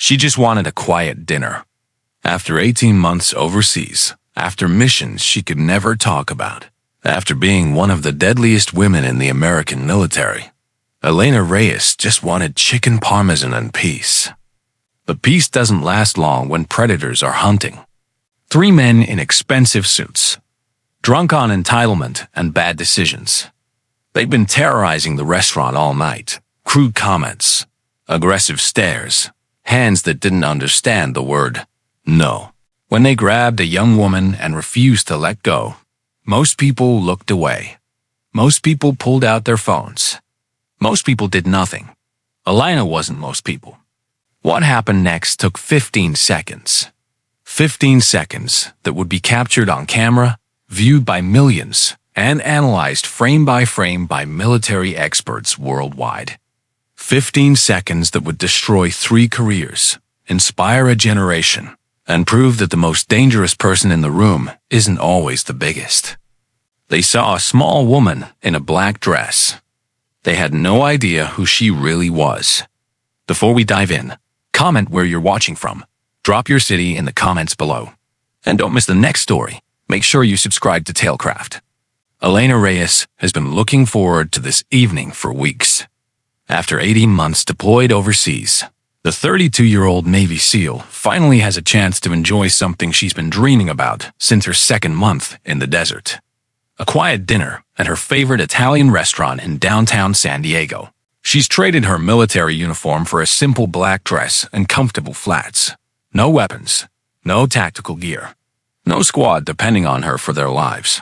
She just wanted a quiet dinner. After 18 months overseas, after missions she could never talk about, after being one of the deadliest women in the American military, Elena Reyes just wanted chicken parmesan and peace. But peace doesn't last long when predators are hunting. 3 men in expensive suits, drunk on entitlement and bad decisions. They've been terrorizing the restaurant all night. Crude comments, aggressive stares, hands that didn't understand the word no. When they grabbed a young woman and refused to let go, most people looked away. Most people pulled out their phones. Most people did nothing. Elena wasn't most people. What happened next took 15 seconds. 15 seconds that would be captured on camera, viewed by millions, and analyzed frame by military experts worldwide. 15 seconds that would destroy 3 careers, inspire a generation, and prove that the most dangerous person in the room isn't always the biggest. They saw a small woman in a black dress. They had no idea who she really was. Before we dive in, comment where you're watching from. Drop your city in the comments below. And don't miss the next story. Make sure you subscribe to Tailcraft. Elena Reyes has been looking forward to this evening for weeks. After 18 months deployed overseas, the 32-year-old Navy SEAL finally has a chance to enjoy something she's been dreaming about since her second month in the desert. A quiet dinner at her favorite Italian restaurant in downtown San Diego. She's traded her military uniform for a simple black dress and comfortable flats. No weapons, no tactical gear, no squad depending on her for their lives.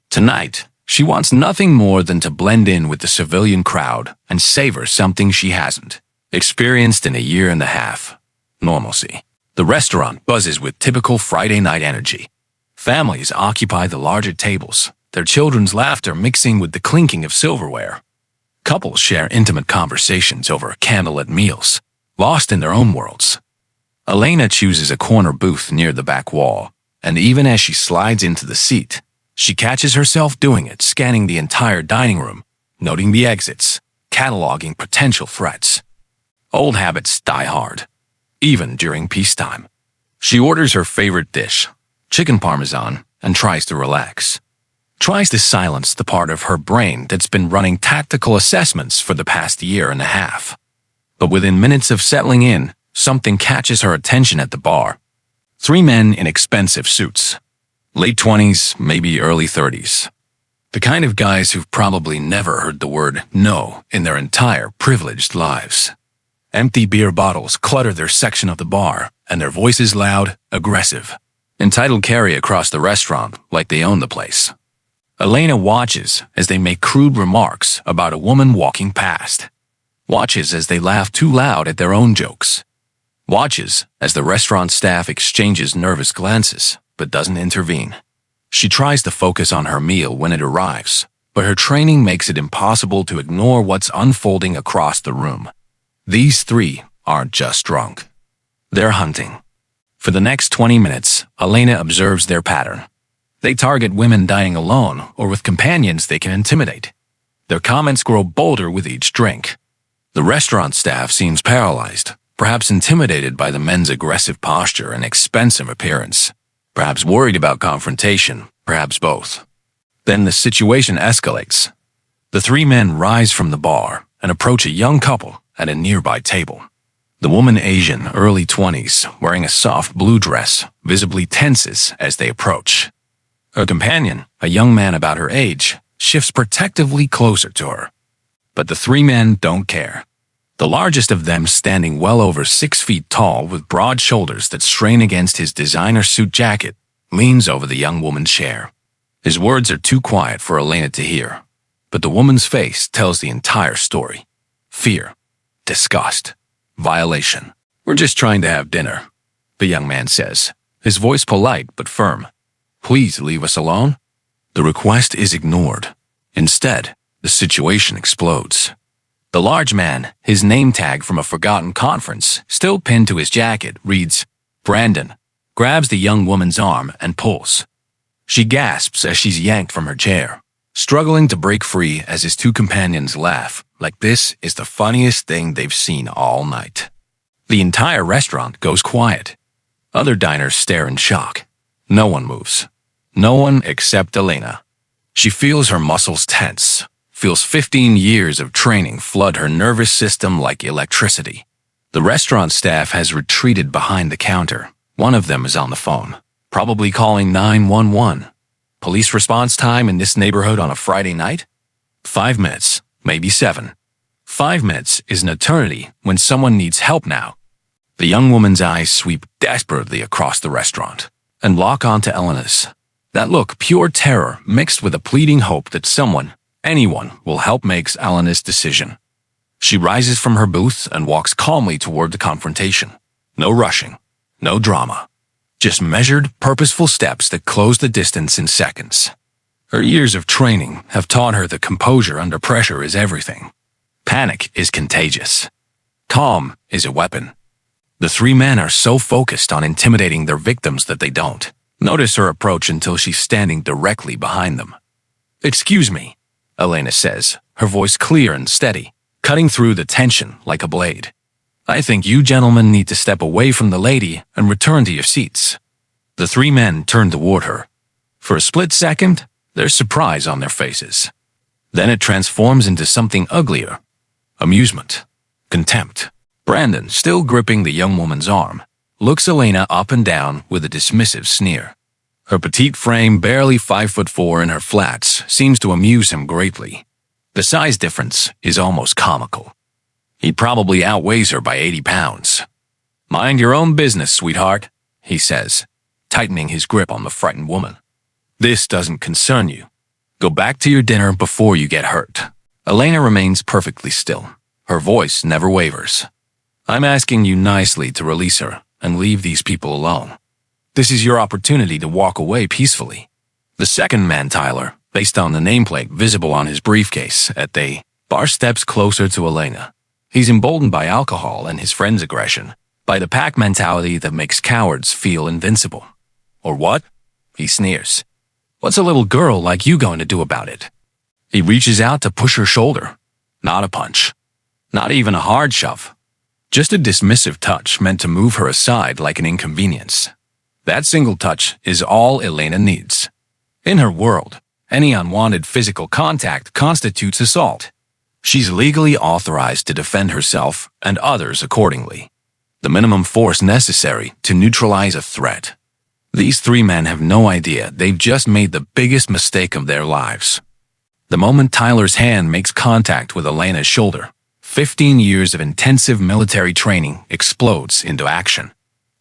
Tonight, she wants nothing more than to blend in with the civilian crowd and savor something she hasn't experienced in a year and a half. Normalcy. The restaurant buzzes with typical Friday night energy. Families occupy the larger tables, their children's laughter mixing with the clinking of silverware. Couples share intimate conversations over candlelit meals, lost in their own worlds. Elena chooses a corner booth near the back wall, and even as she slides into the seat, she catches herself doing it, scanning the entire dining room, noting the exits, cataloging potential threats. Old habits die hard, even during peacetime. She orders her favorite dish, chicken parmesan, and tries to relax. Tries to silence the part of her brain that's been running tactical assessments for the past year and a half. But within minutes of settling in, something catches her attention at the bar. 3 men in expensive suits. Late 20s, maybe early 30s. The kind of guys who've probably never heard the word no in their entire privileged lives. Empty beer bottles clutter their section of the bar, and their voices loud, aggressive. Entitled carry across the restaurant like they own the place. Elena watches as they make crude remarks about a woman walking past. Watches as they laugh too loud at their own jokes. Watches as the restaurant staff exchanges nervous glances, but doesn't intervene. She tries to focus on her meal when it arrives, but her training makes it impossible to ignore what's unfolding across the room. These 3 aren't just drunk. They're hunting. For the next 20 minutes, Elena observes their pattern. They target women dining alone or with companions they can intimidate. Their comments grow bolder with each drink. The restaurant staff seems paralyzed, perhaps intimidated by the men's aggressive posture and expensive appearance, perhaps worried about confrontation, perhaps both. Then the situation escalates. The 3 men rise from the bar and approach a young couple at a nearby table. The woman, Asian, early 20s, wearing a soft blue dress, visibly tenses as they approach. Her companion, a young man about her age, shifts protectively closer to her. But the 3 men don't care. The largest of them, standing well over 6 feet tall with broad shoulders that strain against his designer suit jacket, leans over the young woman's chair. His words are too quiet for Elena to hear, but the woman's face tells the entire story. Fear, disgust, violation. "We're just trying to have dinner," the young man says, his voice polite but firm. "Please leave us alone." The request is ignored. Instead, the situation explodes. The large man, his name tag from a forgotten conference still pinned to his jacket, reads, "Brandon," grabs the young woman's arm and pulls. She gasps as she's yanked from her chair, struggling to break free as his 2 companions laugh like this is the funniest thing they've seen all night. The entire restaurant goes quiet. Other diners stare in shock. No one moves. No one except Elena. She feels her muscles tense, feels 15 years of training flood her nervous system like electricity. The restaurant staff has retreated behind the counter. One of them is on the phone, probably calling 911. Police response time in this neighborhood on a Friday night? 5 minutes, maybe 7. 5 minutes is an eternity when someone needs help now. The young woman's eyes sweep desperately across the restaurant and lock onto Elena's. That look, pure terror mixed with a pleading hope that someone, anyone, will help makes Elena's decision. She rises from her booth and walks calmly toward the confrontation. No rushing, no drama. Just measured, purposeful steps that close the distance in seconds. Her years of training have taught her that composure under pressure is everything. Panic is contagious. Calm is a weapon. The 3 men are so focused on intimidating their victims that they don't notice her approach until she's standing directly behind them. "Excuse me," Elena says, her voice clear and steady, cutting through the tension like a blade. "I think you gentlemen need to step away from the lady and return to your seats." The 3 men turn toward her. For a split second, there's surprise on their faces. Then it transforms into something uglier. Amusement. Contempt. Brandon, still gripping the young woman's arm, looks Elena up and down with a dismissive sneer. Her petite frame, barely 5'4" in her flats, seems to amuse him greatly. The size difference is almost comical. He probably outweighs her by 80 pounds. "Mind your own business, sweetheart," he says, tightening his grip on the frightened woman. "This doesn't concern you. Go back to your dinner before you get hurt." Elena remains perfectly still. Her voice never wavers. "I'm asking you nicely to release her and leave these people alone. This is your opportunity to walk away peacefully." The second man, Tyler, based on the nameplate visible on his briefcase at the bar, steps closer to Elena. He's emboldened by alcohol and his friend's aggression, by the pack mentality that makes cowards feel invincible. "Or what?" he sneers. "What's a little girl like you going to do about it?" He reaches out to push her shoulder. Not a punch. Not even a hard shove. Just a dismissive touch meant to move her aside like an inconvenience. That single touch is all Elena needs. In her world, any unwanted physical contact constitutes assault. She's legally authorized to defend herself and others accordingly. The minimum force necessary to neutralize a threat. These 3 men have no idea they've just made the biggest mistake of their lives. The moment Tyler's hand makes contact with Elena's shoulder, 15 years of intensive military training explodes into action.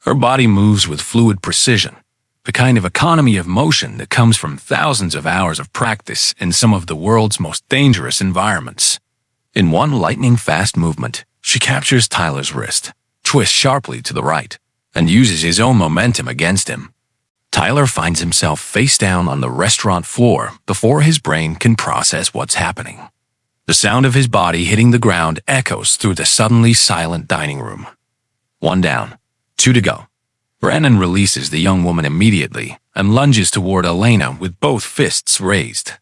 Her body moves with fluid precision, the kind of economy of motion that comes from thousands of hours of practice in some of the world's most dangerous environments. In one lightning-fast movement, she captures Tyler's wrist, twists sharply to the right, and uses his own momentum against him. Tyler finds himself face down on the restaurant floor before his brain can process what's happening. The sound of his body hitting the ground echoes through the suddenly silent dining room. 1 down, 2 to go. Brandon releases the young woman immediately and lunges toward Elena with both fists raised.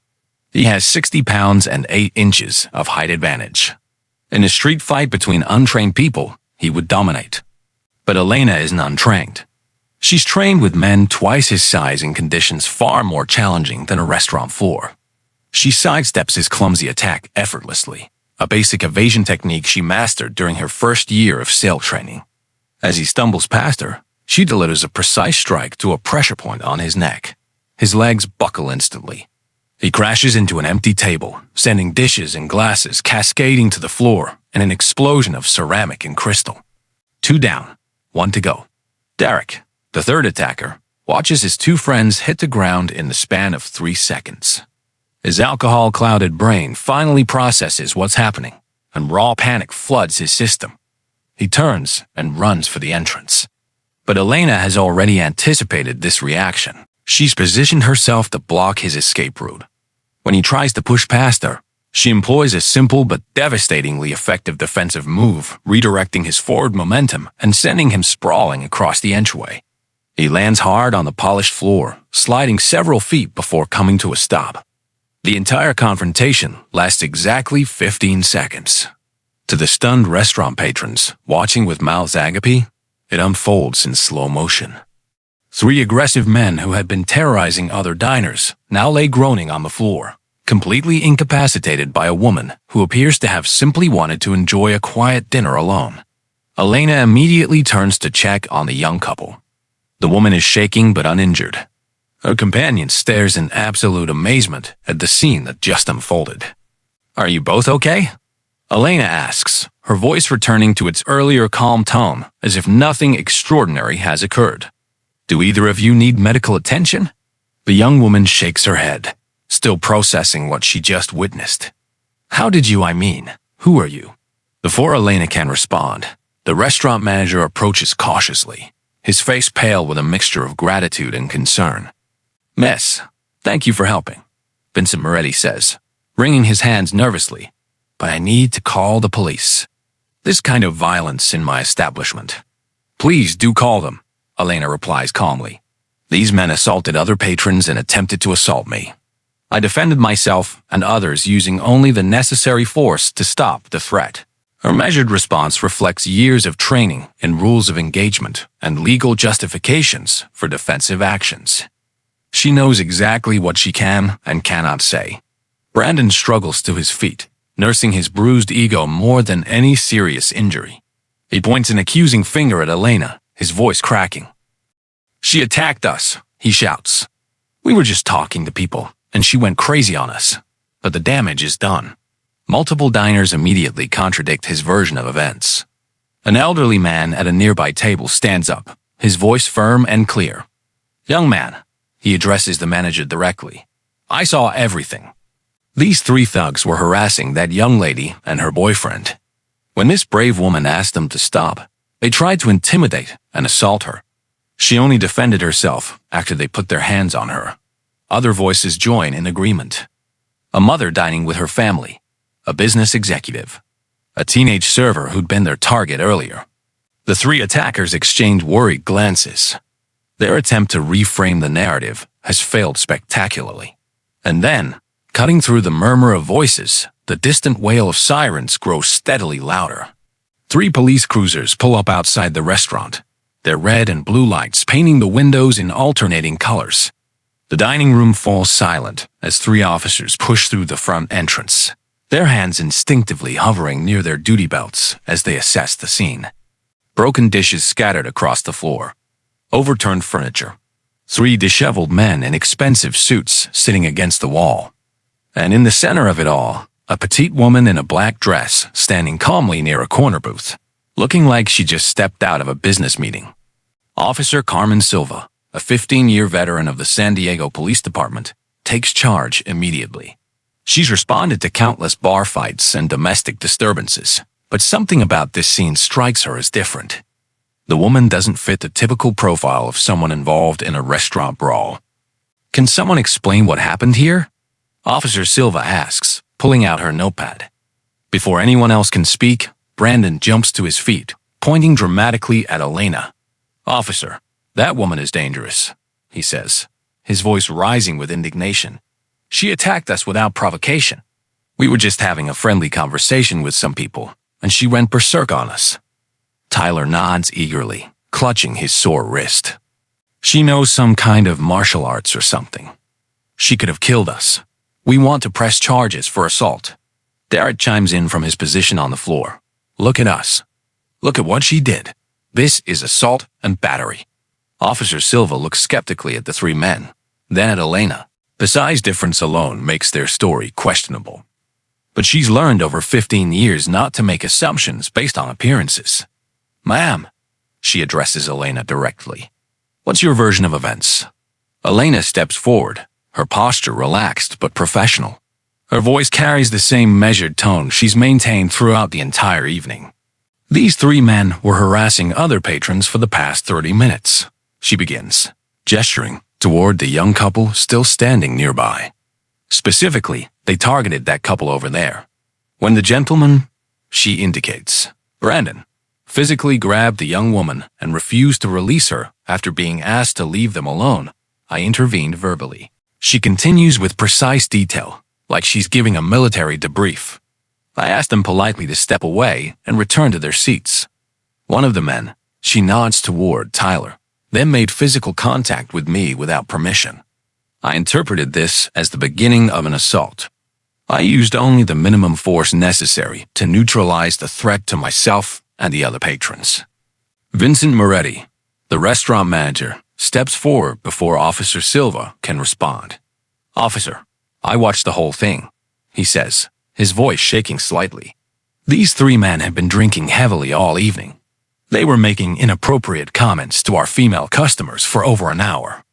He has 60 pounds and 8 inches of height advantage. In a street fight between untrained people, he would dominate. But Elena isn't untrained. She's trained with men twice his size in conditions far more challenging than a restaurant floor. She sidesteps his clumsy attack effortlessly, a basic evasion technique she mastered during her first year of SEAL training. As he stumbles past her, she delivers a precise strike to a pressure point on his neck. His legs buckle instantly. He crashes into an empty table, sending dishes and glasses cascading to the floor in an explosion of ceramic and crystal. 2 down, 1 to go. Derek, the third attacker, watches his 2 friends hit the ground in the span of 3 seconds. His alcohol-clouded brain finally processes what's happening, and raw panic floods his system. He turns and runs for the entrance. But Elena has already anticipated this reaction. She's positioned herself to block his escape route. When he tries to push past her, she employs a simple but devastatingly effective defensive move, redirecting his forward momentum and sending him sprawling across the entryway. He lands hard on the polished floor, sliding several feet before coming to a stop. The entire confrontation lasts exactly 15 seconds. To the stunned restaurant patrons watching with mouths agape, it unfolds in slow motion. 3 aggressive men who had been terrorizing other diners now lay groaning on the floor, completely incapacitated by a woman who appears to have simply wanted to enjoy a quiet dinner alone. Elena immediately turns to check on the young couple. The woman is shaking but uninjured. Her companion stares in absolute amazement at the scene that just unfolded. "Are you both okay?" Elena asks, her voice returning to its earlier calm tone, as if nothing extraordinary has occurred. "Do either of you need medical attention?" The young woman shakes her head, still processing what she just witnessed. "How did you, who are you?" Before Elena can respond, the restaurant manager approaches cautiously, his face pale with a mixture of gratitude and concern. "Miss, thank you for helping," Vincent Moretti says, wringing his hands nervously. "But I need to call the police. This kind of violence in my establishment." "Please do call them," Elena replies calmly. "These men assaulted other patrons and attempted to assault me. I defended myself and others using only the necessary force to stop the threat." Her measured response reflects years of training in rules of engagement and legal justifications for defensive actions. She knows exactly what she can and cannot say. Brandon struggles to his feet, nursing his bruised ego more than any serious injury. He points an accusing finger at Elena, his voice cracking. "She attacked us," he shouts. "We were just talking to people, and she went crazy on us. But the damage is done." Multiple diners immediately contradict his version of events. An elderly man at a nearby table stands up, his voice firm and clear. "Young man," he addresses the manager directly, "I saw everything. These 3 thugs were harassing that young lady and her boyfriend. When this brave woman asked them to stop, they tried to intimidate and assault her. She only defended herself after they put their hands on her." Other voices join in agreement. A mother dining with her family, a business executive, a teenage server who'd been their target earlier. The 3 attackers exchange worried glances. Their attempt to reframe the narrative has failed spectacularly. And then, cutting through the murmur of voices, the distant wail of sirens grows steadily louder. 3 police cruisers pull up outside the restaurant, their red and blue lights painting the windows in alternating colors. The dining room falls silent as 3 officers push through the front entrance, their hands instinctively hovering near their duty belts as they assess the scene. Broken dishes scattered across the floor, overturned furniture, 3 disheveled men in expensive suits sitting against the wall. And in the center of it all, a petite woman in a black dress standing calmly near a corner booth, looking like she just stepped out of a business meeting. Officer Carmen Silva, a 15-year veteran of the San Diego Police Department, takes charge immediately. She's responded to countless bar fights and domestic disturbances, but something about this scene strikes her as different. The woman doesn't fit the typical profile of someone involved in a restaurant brawl. "Can someone explain what happened here?" Officer Silva asks, pulling out her notepad. Before anyone else can speak, Brandon jumps to his feet, pointing dramatically at Elena. "Officer, that woman is dangerous," he says, his voice rising with indignation. "She attacked us without provocation. We were just having a friendly conversation with some people, and she went berserk on us." Tyler nods eagerly, clutching his sore wrist. "She knows some kind of martial arts or something. She could have killed us. We want to press charges for assault." Darrett chimes in from his position on the floor. "Look at us. Look at what she did. This is assault and battery." Officer Silva looks skeptically at the 3 men, then at Elena. The size difference alone makes their story questionable. But she's learned over 15 years not to make assumptions based on appearances. "Ma'am," she addresses Elena directly, "what's your version of events?" Elena steps forward, her posture relaxed but professional. Her voice carries the same measured tone she's maintained throughout the entire evening. "These 3 men were harassing other patrons for the past 30 minutes, she begins, gesturing toward the young couple still standing nearby. Specifically, they targeted that couple over there. When the gentleman, she indicates, Brandon, physically grabbed the young woman and refused to release her after being asked to leave them alone, I intervened verbally. She continues with precise detail, like she's giving a military debrief. I asked them politely to step away and return to their seats. One of the men, she nods toward Tyler, then made physical contact with me without permission. I interpreted this as the beginning of an assault. I used only the minimum force necessary to neutralize the threat to myself and the other patrons. Vincent Moretti, the restaurant manager, steps forward before Officer Silva can respond. "Officer, I watched the whole thing," he says, his voice shaking slightly. "These three men had been drinking heavily all evening. They were making inappropriate comments to our female customers for over an hour.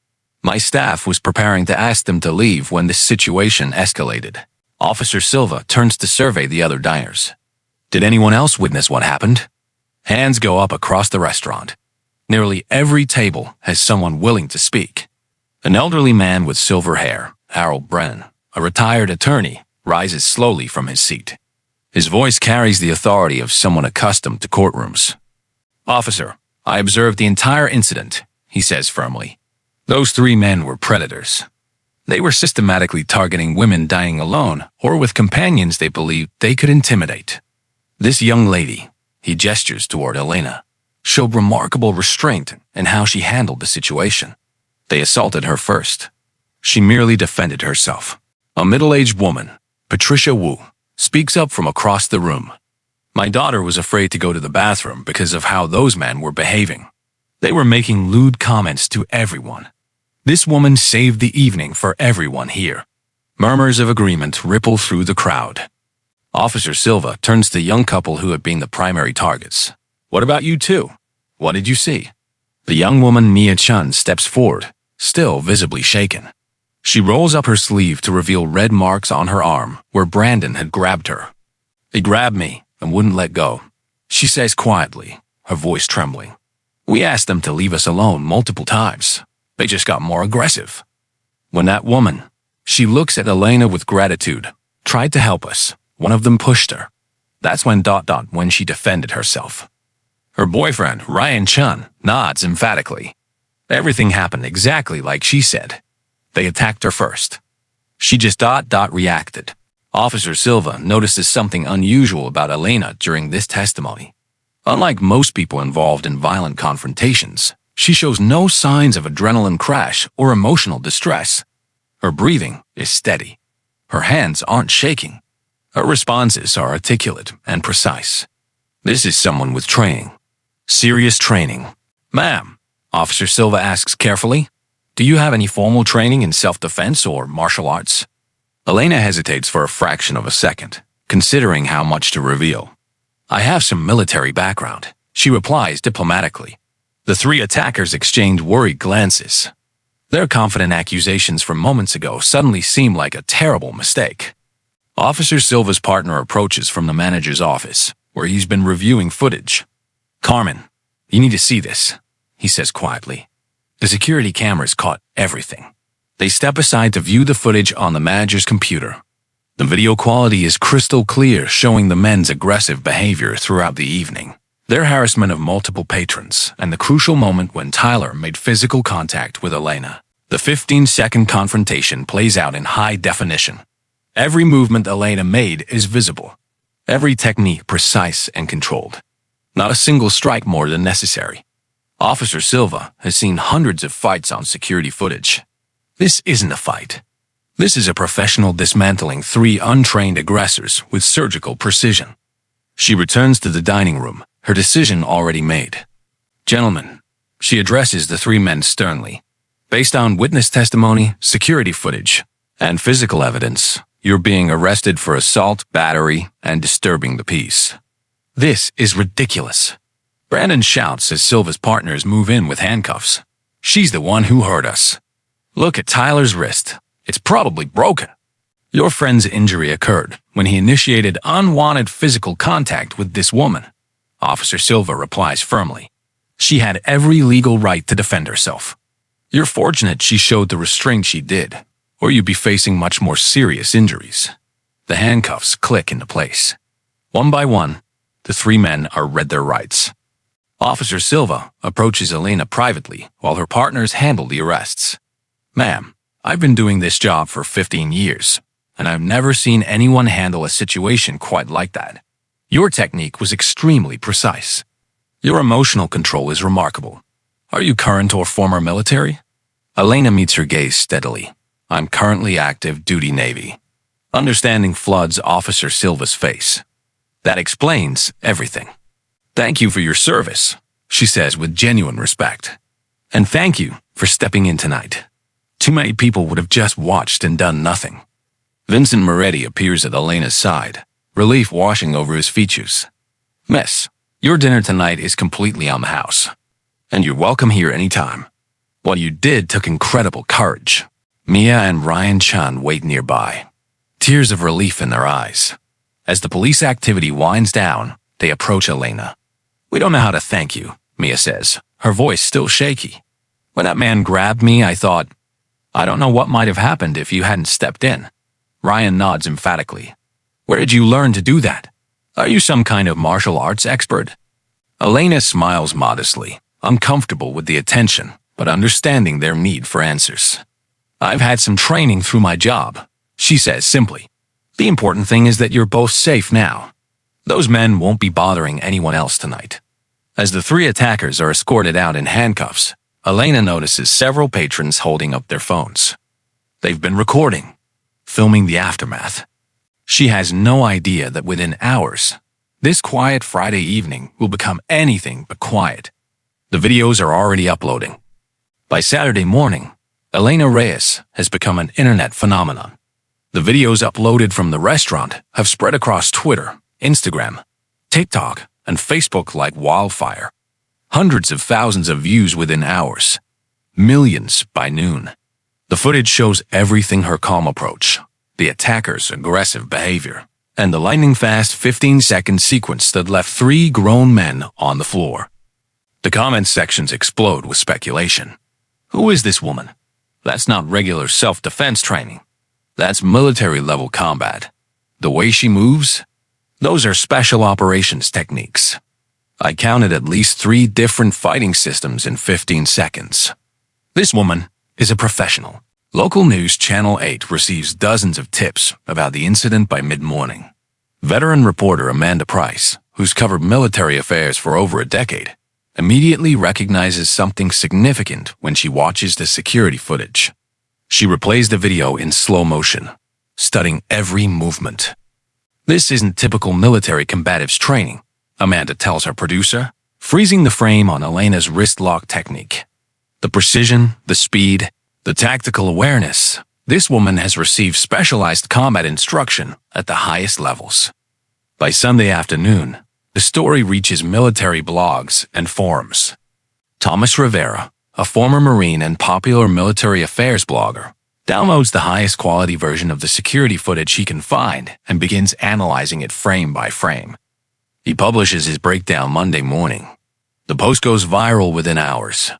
My staff was preparing to ask them to leave when this situation escalated." Officer Silva turns to survey the other diners. "Did anyone else witness what happened?" Hands go up across the restaurant. Nearly every table has someone willing to speak. An elderly man with silver hair, Harold Brennan, a retired attorney, rises slowly from his seat. His voice carries the authority of someone accustomed to courtrooms. "Officer, I observed the entire incident," he says firmly. "Those three men were predators. They were systematically targeting women dining alone or with companions they believed they could intimidate. This young lady," he gestures toward Elena, "showed remarkable restraint in how she handled the situation. They assaulted her first. She merely defended herself." A middle-aged woman, Patricia Wu, speaks up from across the room. "My daughter was afraid to go to the bathroom because of how those men were behaving. They were making lewd comments to everyone. This woman saved the evening for everyone here." Murmurs of agreement ripple through the crowd. Officer Silva turns to the young couple who had been the primary targets. "What about you two? What did you see?" The young woman Mia Chun steps forward, still visibly shaken. She rolls up her sleeve to reveal red marks on her arm where Brandon had grabbed her. "He grabbed me and wouldn't let go," she says quietly, her voice trembling. "We asked them to leave us alone multiple times. They just got more aggressive. When that woman," she looks at Elena with gratitude, "tried to help us, one of them pushed her. That's when she defended herself." Her boyfriend, Ryan Chun, nods emphatically. "Everything happened exactly like she said. They attacked her first. She just reacted." Officer Silva notices something unusual about Elena during this testimony. Unlike most people involved in violent confrontations, she shows no signs of adrenaline crash or emotional distress. Her breathing is steady. Her hands aren't shaking. Her responses are articulate and precise. This is someone with training. Serious training. "Ma'am," Officer Silva asks carefully, "do you have any formal training in self-defense or martial arts?" Elena hesitates for a fraction of a second, considering how much to reveal. "I have some military background," she replies diplomatically. The three attackers exchange worried glances. Their confident accusations from moments ago suddenly seem like a terrible mistake. Officer Silva's partner approaches from the manager's office, where he's been reviewing footage. "Carmen, you need to see this," he says quietly. The security cameras caught everything. They step aside to view the footage on the manager's computer. The video quality is crystal clear, showing the men's aggressive behavior throughout the evening, their harassment of multiple patrons, and the crucial moment when Tyler made physical contact with Elena. The 15-second confrontation plays out in high definition. Every movement Elena made is visible. Every technique precise and controlled. Not a single strike more than necessary. Officer Silva has seen hundreds of fights on security footage. This isn't a fight. This is a professional dismantling three untrained aggressors with surgical precision. She returns to the dining room, her decision already made. "Gentlemen," she addresses the three men sternly. "Based on witness testimony, security footage, and physical evidence, you're being arrested for assault, battery, and disturbing the peace." This is ridiculous. Brandon shouts as Silva's partners move in with handcuffs. "She's the one who hurt us. Look at Tyler's wrist. It's probably broken. Your friend's injury occurred when he initiated unwanted physical contact with this woman." Officer Silva replies firmly. "She had every legal right to defend herself. You're fortunate she showed the restraint she did, or you'd be facing much more serious injuries." The handcuffs click into place. One by one, the three men are read their rights. Officer Silva approaches Elena privately while her partners handle the arrests. "Ma'am, I've been doing this job for 15 years. and I've never seen anyone handle a situation quite like that. Your technique was extremely precise. Your emotional control is remarkable. Are you current or former military? Elena meets her gaze steadily. I'm currently active duty Navy. Understanding floods Officer Silva's face. That explains everything. Thank you for your service, she says with genuine respect. And thank you for stepping in tonight. Too many people would have just watched and done nothing. Vincent Moretti appears at Elena's side, relief washing over his features. Miss, your dinner tonight is completely on the house, and you're welcome here anytime. What you did took incredible courage. Mia and Ryan Chan wait nearby, tears of relief in their eyes. As the police activity winds down, they approach Elena. We don't know how to thank you, Mia says, her voice still shaky. When that man grabbed me, I thought, I don't know what might have happened if you hadn't stepped in. Ryan nods emphatically. Where did you learn to do that? Are you some kind of martial arts expert? Elena smiles modestly, uncomfortable with the attention, but understanding their need for answers. I've had some training through my job, she says simply. The important thing is that you're both safe now. Those men won't be bothering anyone else tonight. As the three attackers are escorted out in handcuffs, Elena notices several patrons holding up their phones. They've been recording, filming the aftermath. She has no idea that within hours, this quiet Friday evening will become anything but quiet. The videos are already uploading. By Saturday morning, Elena Reyes has become an internet phenomenon. The videos uploaded from the restaurant have spread across Twitter, Instagram, TikTok, and Facebook like wildfire. Hundreds of thousands of views within hours. Millions by noon. The footage shows everything: her calm approach, the attacker's aggressive behavior, and the lightning-fast 15-second sequence that left 3 grown men on the floor. The comment sections explode with speculation. Who is this woman? That's not regular self-defense training. That's military-level combat. The way she moves? Those are special operations techniques. I counted at least 3 different fighting systems in 15 seconds. This woman is a professional. Local news Channel 8 receives dozens of tips about the incident by mid-morning. Veteran reporter Amanda Price, who's covered military affairs for over a decade, immediately recognizes something significant when she watches the security footage. She replays the video in slow motion, studying every movement. This isn't typical military combatives training, Amanda tells her producer, freezing the frame on Elena's wrist lock technique. The precision, the speed, the tactical awareness. This woman has received specialized combat instruction at the highest levels. By Sunday afternoon, the story reaches military blogs and forums. Thomas Rivera, a former Marine and popular military affairs blogger, downloads the highest quality version of the security footage he can find and begins analyzing it frame by frame. He publishes his breakdown Monday morning. The post goes viral within hours.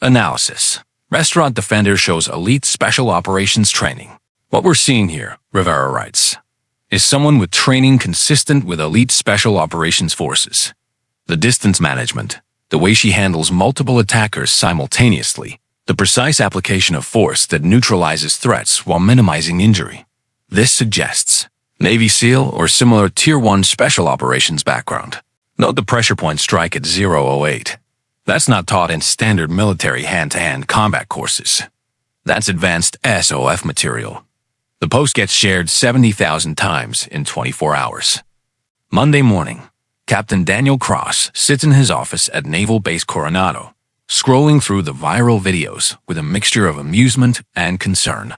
Analysis. Restaurant defender shows elite special operations training. What we're seeing here, Rivera writes, is someone with training consistent with elite special operations forces. The distance management, the way she handles multiple attackers simultaneously, the precise application of force that neutralizes threats while minimizing injury. This suggests Navy SEAL or similar Tier 1 special operations background. Note the pressure point strike at 008. That's not taught in standard military hand-to-hand combat courses. That's advanced SOF material. The post gets shared 70,000 times in 24 hours. Monday morning, Captain Daniel Cross sits in his office at Naval Base Coronado, scrolling through the viral videos with a mixture of amusement and concern.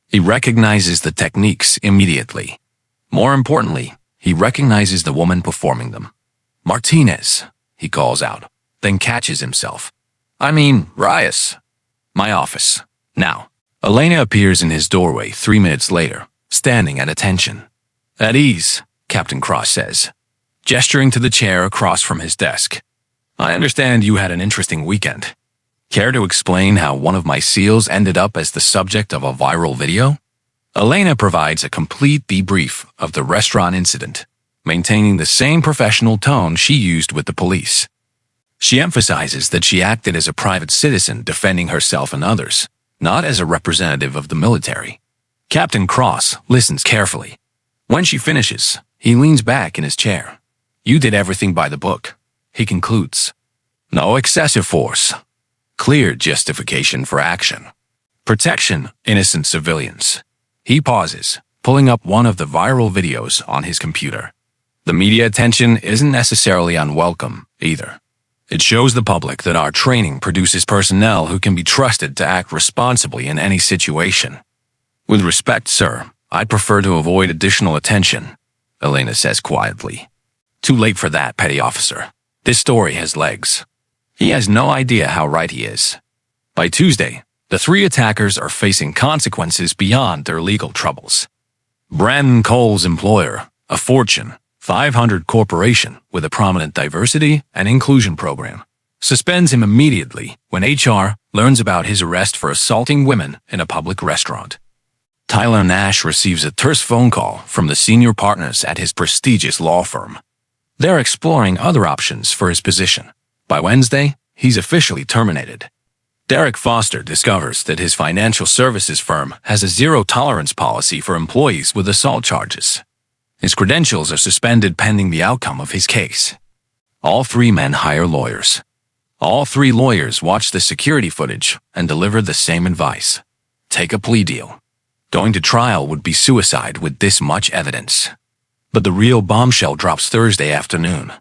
He recognizes the techniques immediately. More importantly, he recognizes the woman performing them. Martinez, he calls out, then catches himself. Reyes. My office. Now. Elena appears in his doorway 3 minutes later, standing at attention. At ease, Captain Cross says, gesturing to the chair across from his desk. I understand you had an interesting weekend. Care to explain how one of my SEALs ended up as the subject of a viral video? Elena provides a complete debrief of the restaurant incident, maintaining the same professional tone she used with the police. She emphasizes that she acted as a private citizen defending herself and others, not as a representative of the military. Captain Cross listens carefully. When she finishes, he leans back in his chair. You did everything by the book, he concludes. No excessive force. Clear justification for action. Protection innocent civilians. He pauses, pulling up one of the viral videos on his computer. The media attention isn't necessarily unwelcome, either. It shows the public that our training produces personnel who can be trusted to act responsibly in any situation. With respect, sir, I'd prefer to avoid additional attention, Elena says quietly. Too late for that, petty officer. This story has legs. He has no idea how right he is. By Tuesday, the three attackers are facing consequences beyond their legal troubles. Brandon Cole's employer, a Fortune 500 corporation with a prominent diversity and inclusion program, suspends him immediately when HR learns about his arrest for assaulting women in a public restaurant. Tyler Nash receives a terse phone call from the senior partners at his prestigious law firm. They're exploring other options for his position. By Wednesday, he's officially terminated. Derek Foster discovers that his financial services firm has a zero-tolerance policy for employees with assault charges. His credentials are suspended pending the outcome of his case. All three men hire lawyers. All three lawyers watch the security footage and deliver the same advice. Take a plea deal. Going to trial would be suicide with this much evidence. But the real bombshell drops Thursday afternoon.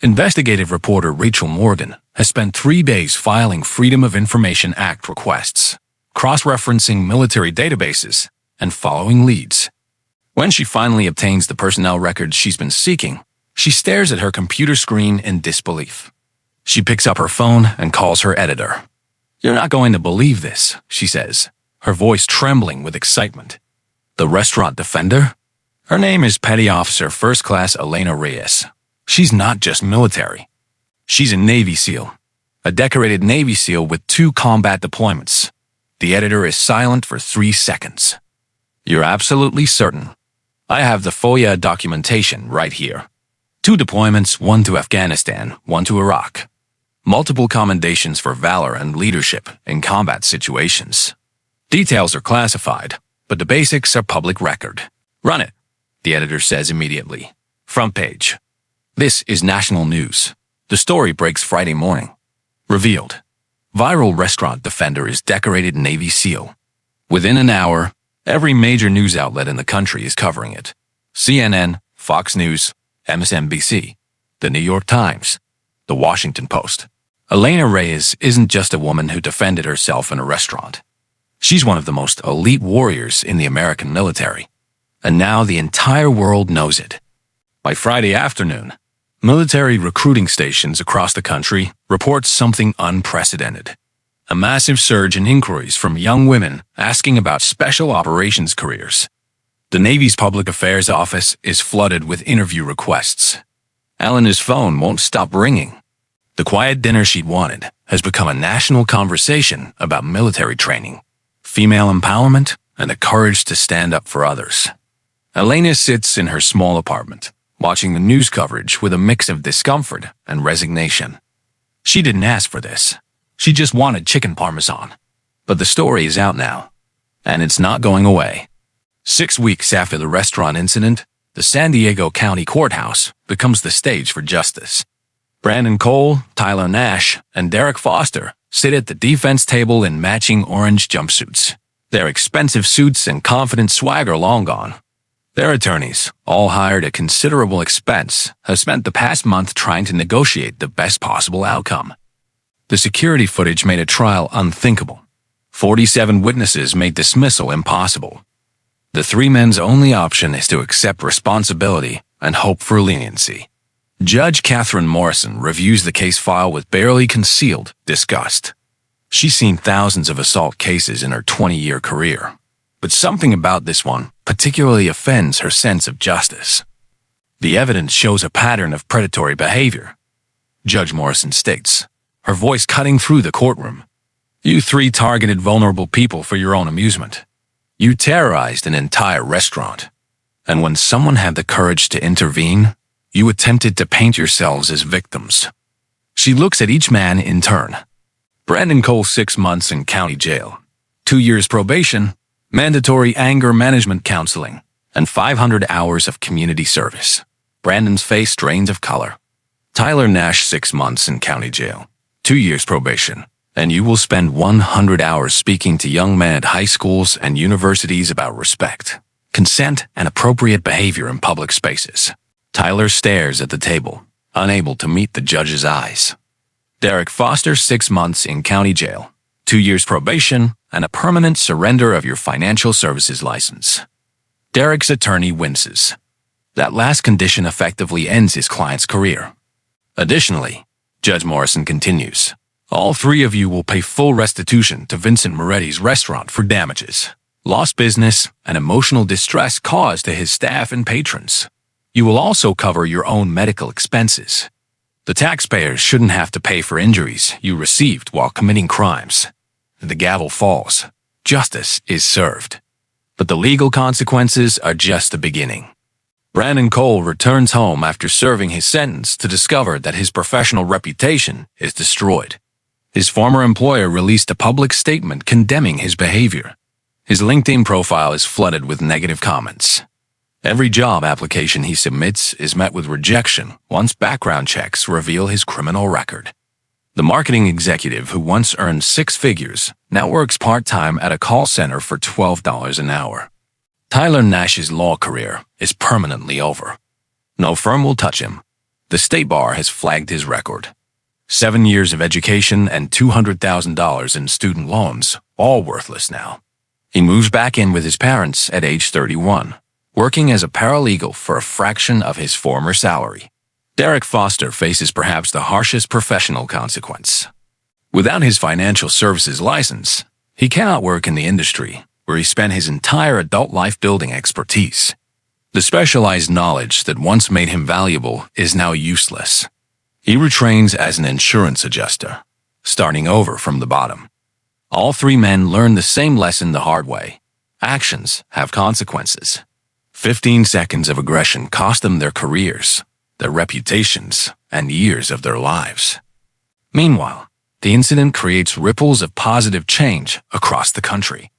Investigative reporter Rachel Morgan has spent 3 days filing Freedom of Information Act requests, cross-referencing military databases, and following leads. When she finally obtains the personnel records she's been seeking, she stares at her computer screen in disbelief. She picks up her phone and calls her editor. You're not going to believe this, she says, her voice trembling with excitement. The restaurant defender? Her name is Petty Officer First Class Elena Reyes. She's not just military. She's a Navy SEAL, a decorated Navy SEAL with 2 combat deployments. The editor is silent for 3 seconds. You're absolutely certain? I have the FOIA documentation right here. 2 deployments, 1 to Afghanistan, 1 to Iraq. Multiple commendations for valor and leadership in combat situations. Details are classified, but the basics are public record. Run it, the editor says immediately. Front page. This is national news. The story breaks Friday morning. Revealed. Viral restaurant defender is decorated Navy SEAL. Within an hour, every major news outlet in the country is covering it. CNN, Fox News, MSNBC, The New York Times, The Washington Post. Elena Reyes isn't just a woman who defended herself in a restaurant. She's one of the most elite warriors in the American military. And now the entire world knows it. By Friday afternoon, military recruiting stations across the country report something unprecedented. A massive surge in inquiries from young women asking about special operations careers. The Navy's Public Affairs Office is flooded with interview requests. Elena's phone won't stop ringing. The quiet dinner she'd wanted has become a national conversation about military training, female empowerment, and the courage to stand up for others. Elena sits in her small apartment, watching the news coverage with a mix of discomfort and resignation. She didn't ask for this. She just wanted chicken parmesan. But the story is out now, and it's not going away. 6 weeks after the restaurant incident, the San Diego County Courthouse becomes the stage for justice. Brandon Cole, Tyler Nash, and Derek Foster sit at the defense table in matching orange jumpsuits. Their expensive suits and confident swagger long gone. Their attorneys, all hired at considerable expense, have spent the past month trying to negotiate the best possible outcome. The security footage made a trial unthinkable. 47 witnesses made dismissal impossible. The 3 men's only option is to accept responsibility and hope for leniency. Judge Catherine Morrison reviews the case file with barely concealed disgust. She's seen thousands of assault cases in her 20-year career, but something about this one particularly offends her sense of justice. The evidence shows a pattern of predatory behavior, Judge Morrison states, her voice cutting through the courtroom. You 3 targeted vulnerable people for your own amusement. You terrorized an entire restaurant. And when someone had the courage to intervene, you attempted to paint yourselves as victims. She looks at each man in turn. Brandon Cole 6 months in county jail, 2 years probation, mandatory anger management counseling, and 500 hours of community service. Brandon's face drains of color. Tyler Nash, 6 months in county jail, 2 years probation, and you will spend 100 hours speaking to young men at high schools and universities about respect, consent, and appropriate behavior in public spaces. Tyler stares at the table, unable to meet the judge's eyes. Derek Foster, 6 months in county jail, 2 years probation, and a permanent surrender of your financial services license. Derek's attorney winces. That last condition effectively ends his client's career. Additionally, Judge Morrison continues, all 3 of you will pay full restitution to Vincent Moretti's restaurant for damages, lost business, and emotional distress caused to his staff and patrons. You will also cover your own medical expenses. The taxpayers shouldn't have to pay for injuries you received while committing crimes. The gavel falls. Justice is served. But the legal consequences are just the beginning. Brandon Cole returns home after serving his sentence to discover that his professional reputation is destroyed. His former employer released a public statement condemning his behavior. His LinkedIn profile is flooded with negative comments. Every job application he submits is met with rejection once background checks reveal his criminal record. The marketing executive who once earned 6 figures now works part-time at a call center for $12 an hour. Tyler Nash's law career is permanently over. No firm will touch him. The state bar has flagged his record. 7 years of education and $200,000 in student loans, all worthless now. He moves back in with his parents at age 31, working as a paralegal for a fraction of his former salary. Derek Foster faces perhaps the harshest professional consequence. Without his financial services license, he cannot work in the industry where he spent his entire adult life building expertise. The specialized knowledge that once made him valuable is now useless. He retrains as an insurance adjuster, starting over from the bottom. All 3 men learn the same lesson the hard way. Actions have consequences. 15 seconds of aggression cost them their careers, their reputations, and years of their lives. Meanwhile, the incident creates ripples of positive change across the country.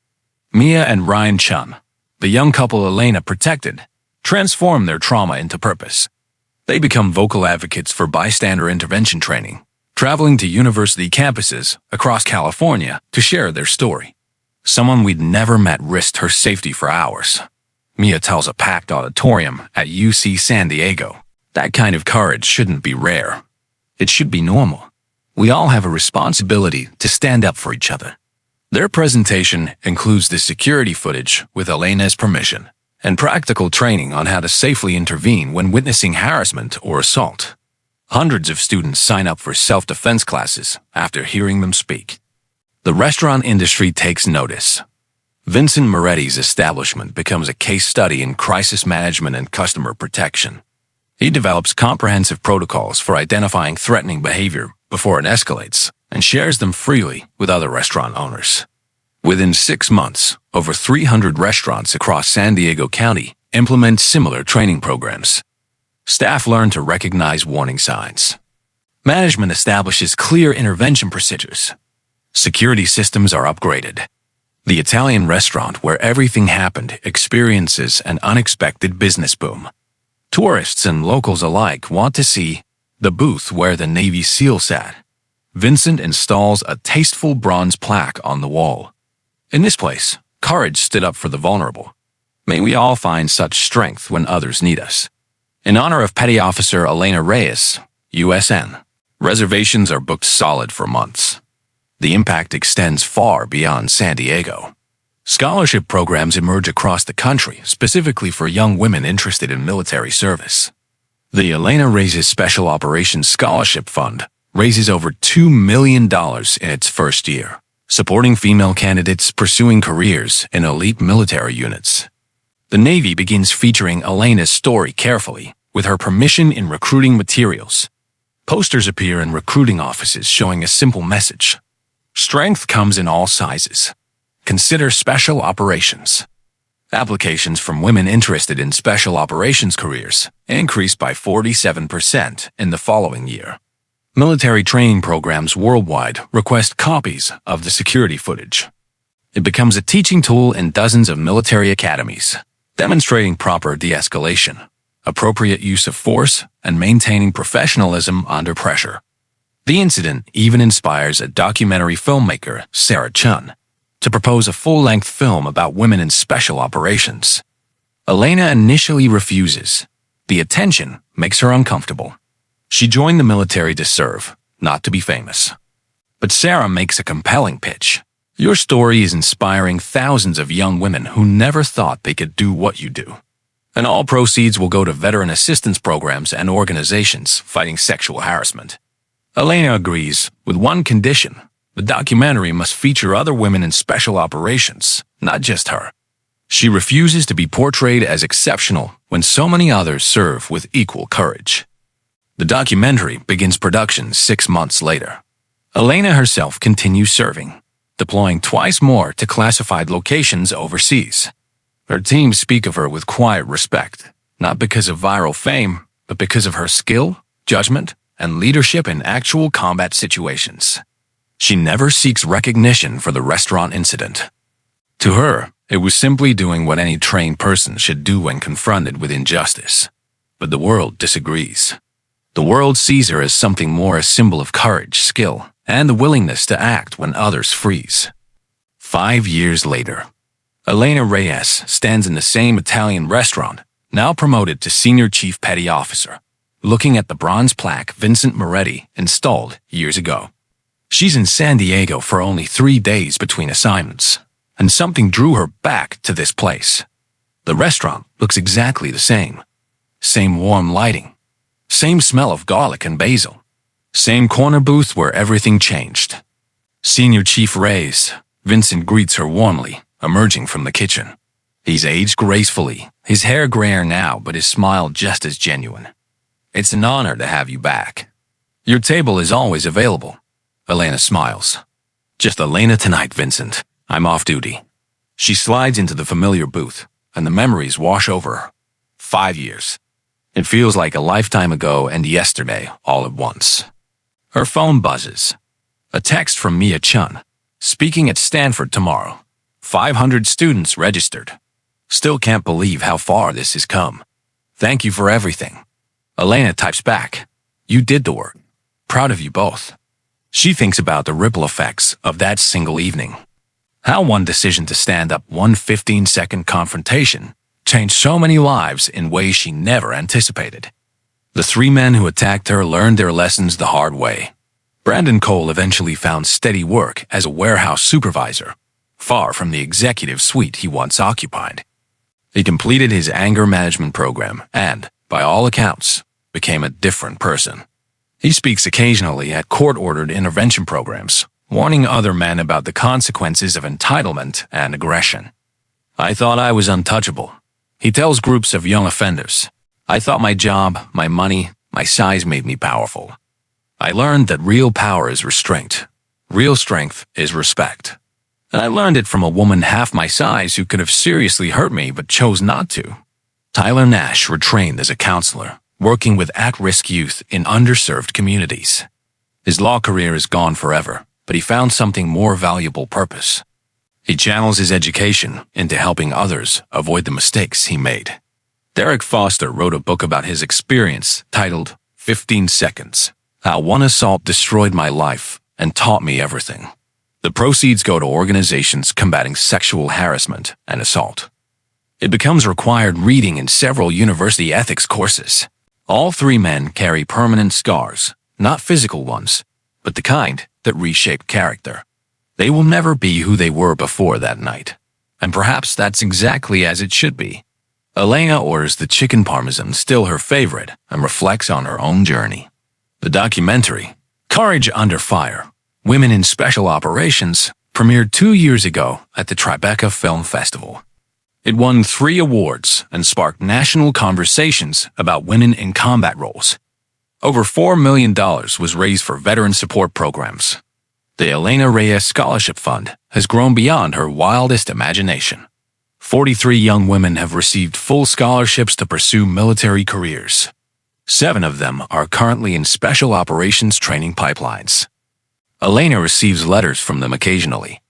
Mia and Ryan Chun, the young couple Elena protected, transform their trauma into purpose. They become vocal advocates for bystander intervention training, traveling to university campuses across California to share their story. Someone we'd never met risked her safety for hours. Mia tells a packed auditorium at UC San Diego. That kind of courage shouldn't be rare. It should be normal. We all have a responsibility to stand up for each other. Their presentation includes the security footage with Elena's permission and practical training on how to safely intervene when witnessing harassment or assault. Hundreds of students sign up for self-defense classes after hearing them speak. The restaurant industry takes notice. Vincent Moretti's establishment becomes a case study in crisis management and customer protection. He develops comprehensive protocols for identifying threatening behavior before it escalates and shares them freely with other restaurant owners. Within 6 months, over 300 restaurants across San Diego County implement similar training programs. Staff learn to recognize warning signs. Management establishes clear intervention procedures. Security systems are upgraded. The Italian restaurant where everything happened experiences an unexpected business boom. Tourists and locals alike want to see the booth where the Navy SEAL sat. Vincent installs a tasteful bronze plaque on the wall. In this place, courage stood up for the vulnerable. May we all find such strength when others need us. In honor of Petty Officer Elena Reyes, USN, reservations are booked solid for months. The impact extends far beyond San Diego. Scholarship programs emerge across the country specifically for young women interested in military service. The Elena Reyes Special Operations Scholarship Fund raises over $2 million in its first year, supporting female candidates pursuing careers in elite military units. The Navy begins featuring Elena's story carefully, with her permission in recruiting materials. Posters appear in recruiting offices showing a simple message. Strength comes in all sizes. Consider special operations. Applications from women interested in special operations careers increased by 47% in the following year. Military training programs worldwide request copies of the security footage. It becomes a teaching tool in dozens of military academies, demonstrating proper de-escalation, appropriate use of force, and maintaining professionalism under pressure. The incident even inspires a documentary filmmaker, Sarah Chun, to propose a full-length film about women in special operations. Elena initially refuses. The attention makes her uncomfortable. She joined the military to serve, not to be famous. But Sarah makes a compelling pitch. Your story is inspiring thousands of young women who never thought they could do what you do. And all proceeds will go to veteran assistance programs and organizations fighting sexual harassment. Elena agrees, with one condition: the documentary must feature other women in special operations, not just her. She refuses to be portrayed as exceptional when so many others serve with equal courage. The documentary begins production 6 months later. Elena herself continues serving, deploying twice more to classified locations overseas. Her team speak of her with quiet respect, not because of viral fame, but because of her skill, judgment, and leadership in actual combat situations. She never seeks recognition for the restaurant incident. To her, it was simply doing what any trained person should do when confronted with injustice. But the world disagrees. The world sees her as something more, a symbol of courage, skill, and the willingness to act when others freeze. 5 years later, Elena Reyes stands in the same Italian restaurant, now promoted to senior chief petty officer, looking at the bronze plaque Vincent Moretti installed years ago. She's in San Diego for only 3 days between assignments, and something drew her back to this place. The restaurant looks exactly the same. Same warm lighting. Same smell of garlic and basil. Same corner booth where everything changed. Senior Chief Reyes, Vincent greets her warmly, emerging from the kitchen. He's aged gracefully, his hair grayer now, but his smile just as genuine. It's an honor to have you back. Your table is always available. Elena smiles. Just Elena tonight, Vincent. I'm off duty. She slides into the familiar booth, and the memories wash over her. 5 years. It feels like a lifetime ago and yesterday all at once. Her phone buzzes. A text from Mia Chun. Speaking at Stanford tomorrow. 500 students registered. Still can't believe how far this has come. Thank you for everything. Elena types back. You did the work. Proud of you both. She thinks about the ripple effects of that single evening. How one decision to stand up, one 15-second confrontation, changed so many lives in ways she never anticipated. The 3 men who attacked her learned their lessons the hard way. Brandon Cole eventually found steady work as a warehouse supervisor, far from the executive suite he once occupied. He completed his anger management program and, by all accounts, became a different person. He speaks occasionally at court-ordered intervention programs, warning other men about the consequences of entitlement and aggression. I thought I was untouchable. He tells groups of young offenders. I thought my job, my money, my size made me powerful. I learned that real power is restraint. Real strength is respect. And I learned it from a woman half my size who could have seriously hurt me but chose not to. Tyler Nash retrained as a counselor, working with at-risk youth in underserved communities. His law career is gone forever, but he found something more valuable: purpose. He channels his education into helping others avoid the mistakes he made. Derek Foster wrote a book about his experience titled 15 Seconds, How One Assault Destroyed My Life and Taught Me Everything. The proceeds go to organizations combating sexual harassment and assault. It becomes required reading in several university ethics courses. All 3 men carry permanent scars, not physical ones, but the kind that reshape character. They will never be who they were before that night. And perhaps that's exactly as it should be. Elena orders the chicken parmesan, still her favorite, and reflects on her own journey. The documentary, Courage Under Fire, Women in Special Operations, premiered 2 years ago at the Tribeca Film Festival. It won 3 awards and sparked national conversations about women in combat roles. Over $4 million was raised for veteran support programs. The Elena Reyes Scholarship Fund has grown beyond her wildest imagination. 43 young women have received full scholarships to pursue military careers. 7 of them are currently in special operations training pipelines. Elena receives letters from them occasionally.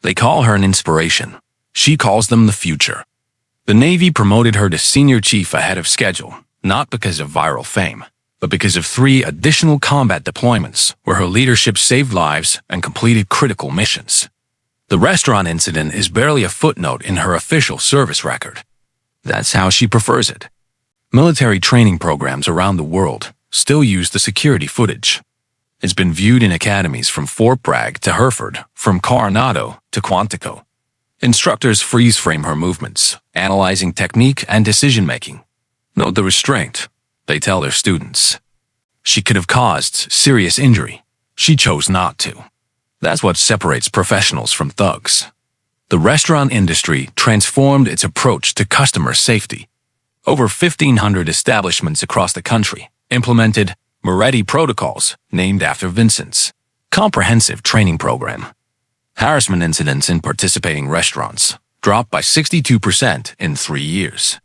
They call her an inspiration. She calls them the future. The Navy promoted her to senior chief ahead of schedule, not because of viral fame, but because of 3 additional combat deployments where her leadership saved lives and completed critical missions. The restaurant incident is barely a footnote in her official service record. That's how she prefers it. Military training programs around the world still use the security footage. It's been viewed in academies from Fort Bragg to Hereford, from Coronado to Quantico. Instructors freeze-frame her movements, analyzing technique and decision-making. Note the restraint, they tell their students. She could have caused serious injury. She chose not to. That's what separates professionals from thugs. The restaurant industry transformed its approach to customer safety. Over 1,500 establishments across the country implemented Moretti protocols named after Vincent's comprehensive training program. Harassment incidents in participating restaurants dropped by 62% in 3 years.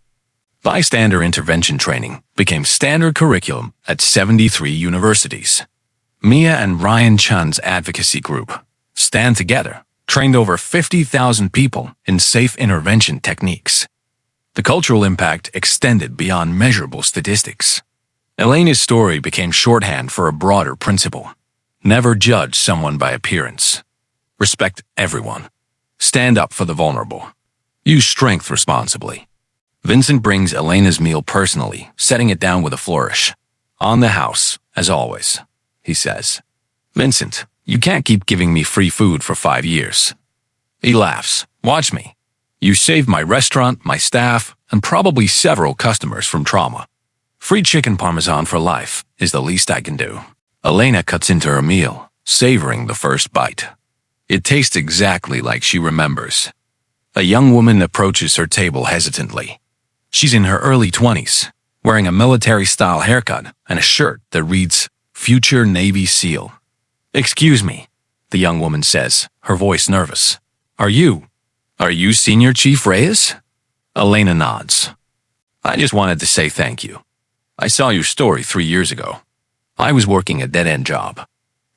Bystander intervention training became standard curriculum at 73 universities. Mia and Ryan Chun's advocacy group, Stand Together, trained over 50,000 people in safe intervention techniques. The cultural impact extended beyond measurable statistics. Elena's story became shorthand for a broader principle. Never judge someone by appearance. Respect everyone. Stand up for the vulnerable. Use strength responsibly. Vincent brings Elena's meal personally, setting it down with a flourish. On the house, as always, he says. Vincent, you can't keep giving me free food for 5 years. He laughs. Watch me. You saved my restaurant, my staff, and probably several customers from trauma. Free chicken parmesan for life is the least I can do. Elena cuts into her meal, savoring the first bite. It tastes exactly like she remembers. A young woman approaches her table hesitantly. She's in her early 20s, wearing a military-style haircut and a shirt that reads, Future Navy SEAL. Excuse me, the young woman says, her voice nervous. Are you Senior Chief Reyes? Elena nods. I just wanted to say thank you. I saw your story 3 years ago. I was working a dead-end job,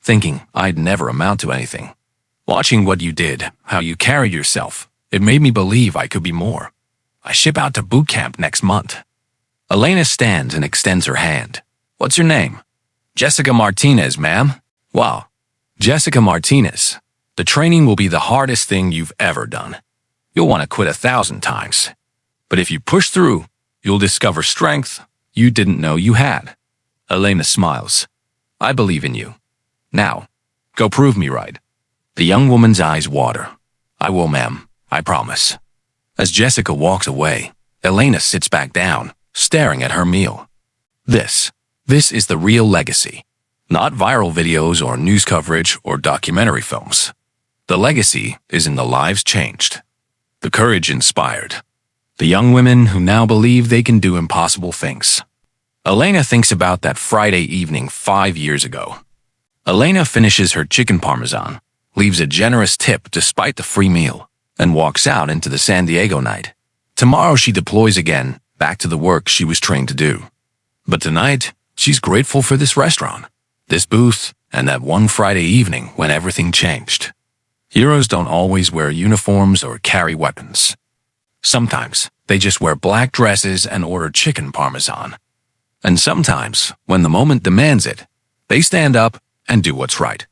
thinking I'd never amount to anything. Watching what you did, how you carried yourself, it made me believe I could be more. I ship out to boot camp next month. Elena stands and extends her hand. What's your name? Jessica Martinez, ma'am. Wow. Jessica Martinez. The training will be the hardest thing you've ever done. You'll want to quit 1,000 times. But if you push through, you'll discover strength you didn't know you had. Elena smiles. I believe in you. Now, go prove me right. The young woman's eyes water. I will, ma'am. I promise. As Jessica walks away, Elena sits back down, staring at her meal. This is the real legacy. Not viral videos or news coverage or documentary films. The legacy is in the lives changed. The courage inspired. The young women who now believe they can do impossible things. Elena thinks about that Friday evening 5 years ago. Elena finishes her chicken parmesan, leaves a generous tip despite the free meal, and walks out into the San Diego night. Tomorrow she deploys again, back to the work she was trained to do. But tonight, she's grateful for this restaurant, this booth, and that one Friday evening when everything changed. Heroes don't always wear uniforms or carry weapons. Sometimes they just wear black dresses and order chicken parmesan. And sometimes, when the moment demands it, they stand up and do what's right.